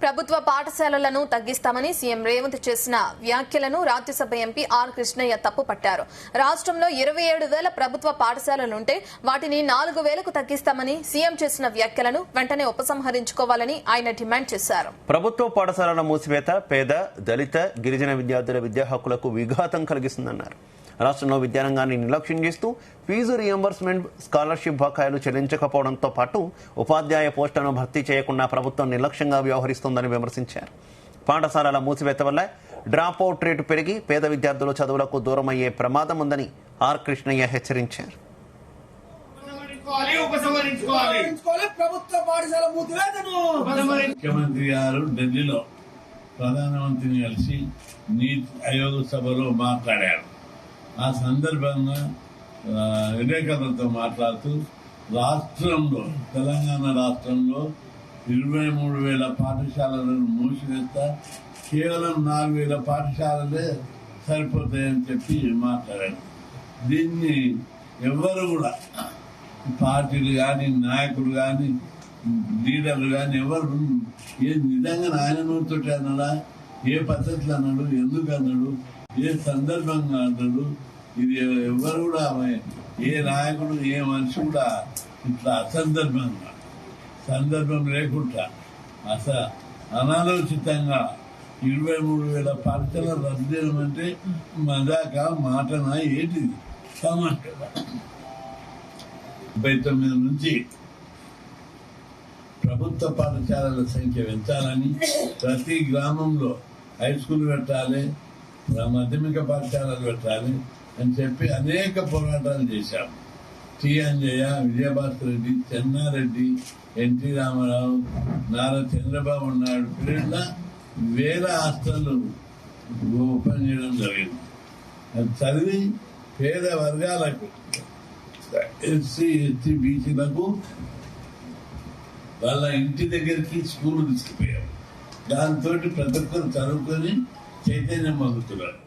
ప్రభుత్వ పాఠశాలలను తగ్గిస్తామని సీఎం రేవంత్ చేసిన వ్యాఖ్యలను రాజ్యసభ ఎంపీ ఆర్ కృష్ణయ్య తప్పుపట్టారు. రాష్ట్రంలో 27,000 ప్రభుత్వ పాఠశాలలుంటే వాటిని 4,000కు తగ్గిస్తామని సీఎం చేసిన వ్యాఖ్యలను వెంటనే ఉపసంహరించుకోవాలని ఆయన డిమాండ్ చేశారు. ప్రభుత్వ పాఠశాలల మూసివేత పేద, దళిత, గిరిజన విద్యార్థుల విద్యా హక్కులకు విఘాతం కలిగిస్తుందన్నారు. రాష్ట్రంలో విద్యారంగాన్ని నిర్లక్ష్యం చేస్తూ ఫీజు రియంబర్స్మెంట్, స్కాలర్షిప్ బకాయిలు చెల్లించకపోవడంతో పాటు ఉపాధ్యాయ పోస్టులను భర్తీ చేయకుండా ప్రభుత్వం నిర్లక్ష్యంగా వ్యవహరిస్తోందని విమర్శించారు. పాఠశాలల మూసివేత వల్ల డ్రాప్ అవుట్ రేటు పెరిగి పేద విద్యార్థులు చదువులకు దూరమయ్యే ప్రమాదం ఉందని ఆర్ కృష్ణయ్య హెచ్చరించారు. ముఖ్యమంత్రి గారు ఢిల్లీలో ప్రధానమంత్రిని కలిసి నీతి ఆయోగ్ సభలో మాట్లాడారు. ఆ సందర్భంగా విలేకరులతో మాట్లాడుతూ రాష్ట్రంలో, తెలంగాణ రాష్ట్రంలో 23,000 పాఠశాలలను మూసివేస్తా, కేవలం 4,000 పాఠశాలలే సరిపోతాయని చెప్పి మాట్లాడారు. దీన్ని ఎవరు కూడా, పార్టీలు కానీ, నాయకులు కానీ, లీడర్లు కానీ ఎవరు నిజంగా ఆయన నోటితో అన్నాడా, ఏ పద్ధతిలో అన్నాడు, ఎందుకు అన్నాడు, ఏ సందర్భంగా అన్నాడు, ఇది ఎవరు కూడా, ఏ నాయకుడు, ఏ మనిషి కూడా ఇట్లా సందర్భం లేకుండా అనాలోచితంగా 23,000 పాఠశాలలు రద్దు చేయడం అంటే మజాక మాటనా ఏంటిది? సమాచారం 79 నుంచి ప్రభుత్వ పాఠశాలల సంఖ్య పెంచాలని, ప్రతి గ్రామంలో హై స్కూల్ పెట్టాలి, మాధ్యమిక పాఠశాలలు పెట్టాలి అని చెప్పి అనేక పోరాటాలు చేశాం. టి అంజయ్య, విజయభాస్కర్ రెడ్డి, చెన్నారెడ్డి, ఎన్టీ రామారావు, నారా చంద్రబాబు నాయుడు పీరియడ్లో 1,000 హాస్టళ్లు ఓపెన్ చేయడం జరిగింది. అది చదివి పేద వర్గాలకు, ఎస్సీ, ఎస్టీ, బీసీలకు వాళ్ళ ఇంటి దగ్గరికి స్కూల్ తీసుకుపోయారు. దాంతో ప్రతి ఒక్కరు చదువుకొని చైతన్యం పొందుతున్నారు.